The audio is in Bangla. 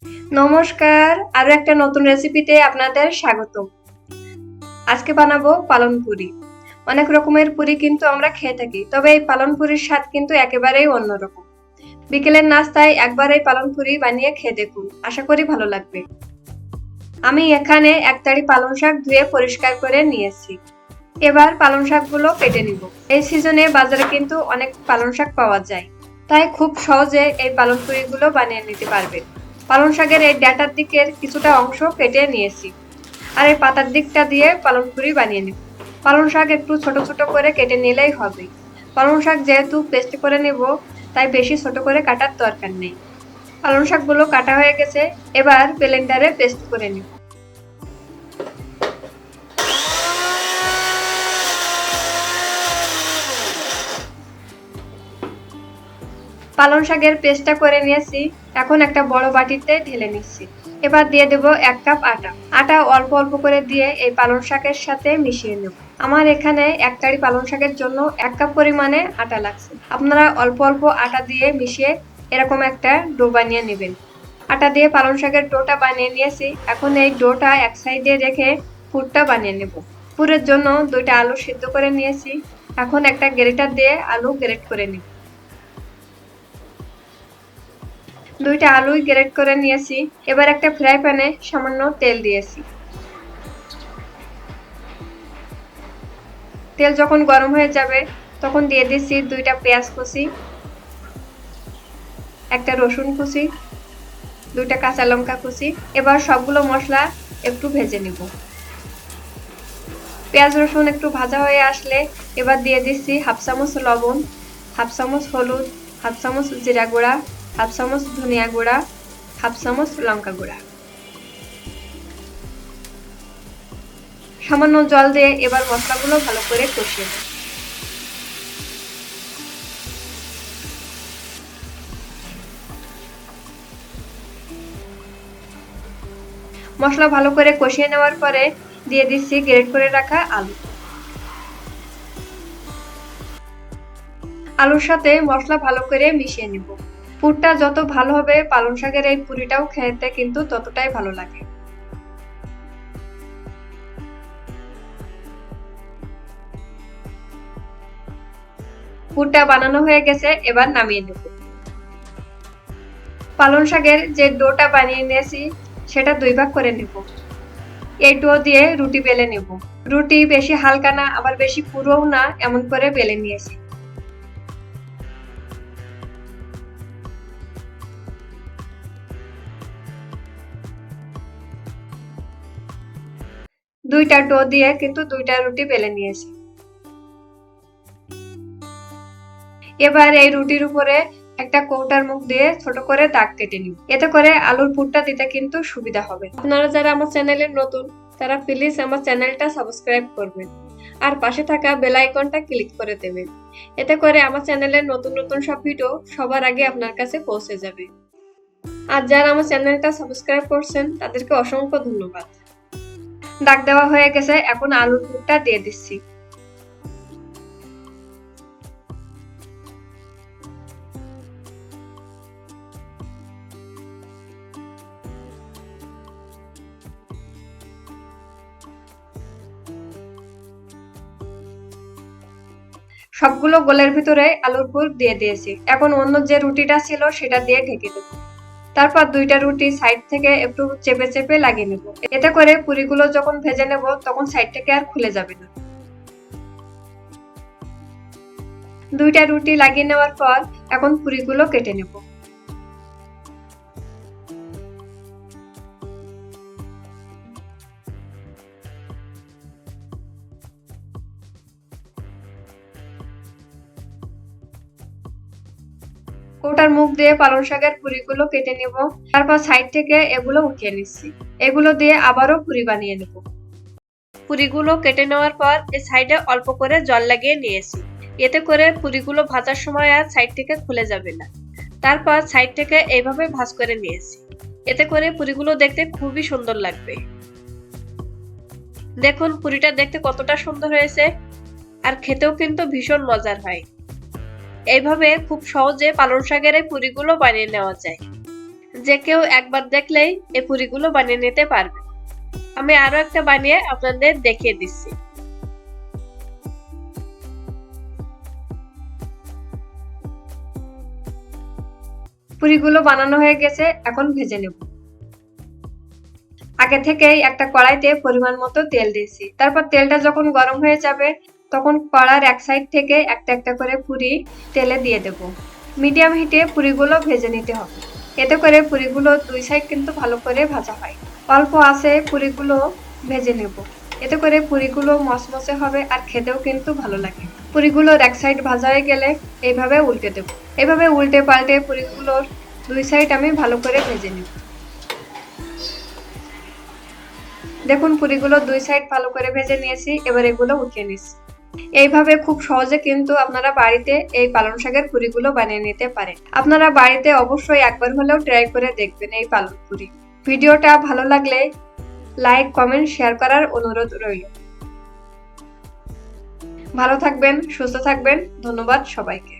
নমস্কার, আরো একটা নতুন রেসিপিতে আপনাদের স্বাগতম। আজকে বানাবো পালন পুরি। অনেক রকমের পুরি কিন্তু আমরা খেয়ে থাকি, তবে এই পালন পুরির স্বাদ কিন্তু একেবারেই অন্যরকম। বিকেলের নাস্তায় একবার এই পালন পুরি বানিয়ে খেয়ে দেখুন, আশা করি ভালো লাগবে। আমি এখানে এক তাড়ি পালং শাক ধুয়ে পরিষ্কার করে নিয়েছি। এবার পালং শাকগুলো কেটে নিব। এই সিজনে বাজারে কিন্তু অনেক পালং শাক পাওয়া যায়, তাই খুব সহজে এই পালং পুরিগুলো বানিয়ে নিতে পারবেন। পালং শাকের এই ডাঁটার দিকের কিছুটা অংশ কেটে নিয়েছি, আর এই পাতার দিকটা দিয়ে পালং পুরি বানিয়ে নেব। পালং শাক একটু ছোট ছোট করে কেটে নিলেই হবে। পালং শাক যেহেতু পেস্ট করে নেব, তাই বেশি ছোট করে কাটার দরকার নেই। পালং শাকগুলো কাটা হয়ে গেছে, এবার ব্লেন্ডারে পেস্ট করে নেব। পালং শাকের পেস্টটা করে নিয়েছি, এখন একটা বড় বাটিতে ঢেলে নিচ্ছি। এবার দিয়ে দেব 1 কাপ আটা। আটা অল্প অল্প করে দিয়ে এই পালং শাকের সাথে মিশিয়ে নেব। আমার এখানে এক তাড়ি পালং শাকের জন্য 1 কাপ পরিমাণে আটা লাগছে। আপনারা অল্প অল্প আটা দিয়ে মিশিয়ে এরকম একটা ডো বানিয়ে নেবেন। আটা দিয়ে পালং শাকের ডোটা বানিয়ে নিয়েছি, এখন এই ডোটা এক সাইডে রেখে পুরটা বানিয়ে নেব। পুরের জন্য 2টা আলু সিদ্ধ করে নিয়েছি, এখন একটা গ্রেটার দিয়ে আলু গ্রেট করে নেব। 2টা আলুই গ্রেট করে নিয়েছি। এবার একটা ফ্রাই প্যানে সামান্য তেল দিয়েছি। তেল যখন গরম হয়ে যাবে তখন দিয়ে দিচ্ছি 2টা পেঁয়াজ কুচি, একটা রসুন কুচি, 2টা কাঁচা লঙ্কা কুচি। এবার সবগুলো মশলা একটু ভেজে নিব। পেঁয়াজ রসুন একটু ভাজা হয়ে আসলে এবার দিয়ে দিচ্ছি 1/2 চামচ লবণ, 1/2 চামচ হলুদ, 1/2 চামচ জিরা গুঁড়া, 1/2 চামচ ধনিয়া গুঁড়া, 1/2 চামচ লঙ্কা গুঁড়া। সামান্য জল দিয়ে এবার মশলাগুলো ভালো করে কষিয়ে নেব। মশলা ভালো করে কষিয়ে নেওয়ার পরে দিয়ে দিচ্ছি গ্রেট করে রাখা আলু। আলুর সাথে মশলা ভালো করে মিশিয়ে নিব। পুরটা যত ভালো হবে পালং শাকের এই পুরিটাও খেতে কিন্তু ততটাই ভালো লাগে। পুরটা বানানো হয়ে গেছে, এবার নামিয়ে নেব। পালং শাকের যে ডোটা বানিয়ে নিয়েছি সেটা 2 ভাগ করে নেব। এই ডো দিয়ে রুটি বেলে নেব। রুটি বেশি হালকা না আবার বেশি পুরোও না, এমন করে বেলে নিয়েছি। দুইটা ডো দিয়ে কিন্তু 2টা রুটি বেলে নিয়েছি। এবার এই রুটির উপরে একটা কৌটার মুখ দিয়ে ছোট করে দাগ কেটে নিব। এতে করে আলুর পুরটা দিতে কিন্তু সুবিধা হবে। আপনারা যারা আমার চ্যানেলে নতুন তারা প্লিজ আমার চ্যানেলটা সাবস্ক্রাইব করবেন আর পাশে থাকা বেল আইকনটা ক্লিক করে দেবেন। এতে করে আমার চ্যানেলের নতুন নতুন সব ভিডিও সবার আগে আপনার কাছে পৌঁছে যাবে। আর যারা আমার চ্যানেলটা সাবস্ক্রাইব করছেন তাদেরকে অসংখ্য ধন্যবাদ। দাগ দেওয়া হয়ে গেছে, এখন আলুর পুরটা দিয়ে দিচ্ছি। সবগুলো গোলের ভিতরে আলুর পুর দিয়ে দিয়েছি। এখন অন্য যে রুটিটা ছিল সেটা দিয়ে ঢেকে দেব। তারপর 2টা রুটি সাইড থেকে একটু চেপে চেপে লাগিয়ে নেব। এতে করে পুরিগুলো যখন ভেজে নেব তখন সাইড থেকে আর খুলে যাবে না। 2টা রুটি লাগিয়ে নেওয়ার পর এখন পুরিগুলো কেটে নেব। কৌটার মুখ দিয়ে পালং শাকের পুরিগুলো কেটে নেব। তারপর সাইড থেকে এগুলো উঠিয়ে নিচ্ছি। এগুলো দিয়ে আবারও পুরি বানিয়ে নেব। পুরিগুলো কেটে নেওয়ার পর এই সাইডে অল্প করে জল লাগিয়ে নিয়েছি। এতে করে পুরিগুলো ভাজার সময় আর সাইড থেকে খুলে যাবে না। তারপর সাইড থেকে এইভাবে ভাঁজ করে নিয়েছি। এতে করে পুরিগুলো দেখতে খুবই সুন্দর লাগবে। দেখুন পুরিটা দেখতে কতটা সুন্দর হয়েছে, আর খেতেও কিন্তু ভীষণ মজার হয়। এইভাবে খুব সহজে পালং শাকের এই পুরিগুলো বানিয়ে নেওয়া যায়। যে কেউ একবার দেখলেই এই পুরিগুলো বানিয়ে নিতে পারবে। আমি আরো একটা বানিয়ে আপনাদের দেখিয়ে দিচ্ছি। পুরিগুলো বানানো হয়ে গেছে, এখন ভেজে নেব। আগে থেকেই একটা কড়াইতে পরিমাণ মতো তেল দিয়েছি। তারপর তেলটা যখন গরম হয়ে যাবে তখন কড়ার এক সাইড থেকে একটা একটা করে পুরি তেলে দিয়ে দেব। মিডিয়াম হিটে পুরিগুলো ভেজে নিতে হবে, এতে করে পুরিগুলো দুই সাইড কিন্তু ভালো করে ভাজা হয়। অল্প আঁচে পুরিগুলো ভেজে নেব, এতে করে পুরিগুলো মচমচে হবে আর খেতেও কিন্তু ভালো লাগে। পুরিগুলোর এক সাইড ভাজা হয়ে গেলে এইভাবে উল্টে দেব। এভাবে উল্টে পাল্টে পুরিগুলোর দুই সাইড আমি ভালো করে ভেজে নেব। দেখুন পুরিগুলো দুই সাইড ভালো করে ভেজে নিয়েছি, এবার এগুলো উঠিয়ে নিচ্ছি। এইভাবে খুব সহজে কিন্তু আপনারা বাড়িতে এই পালং শাকের পুরিগুলো বানিয়ে নিতে পারেন। আপনারা বাড়িতে অবশ্যই একবার হলেও ট্রাই করে দেখবেন এই পালং পুরি। ভিডিওটা ভালো লাগলে লাইক, কমেন্ট, শেয়ার করার অনুরোধ রইল। ভালো থাকবেন, সুস্থ থাকবেন। ধন্যবাদ সবাইকে।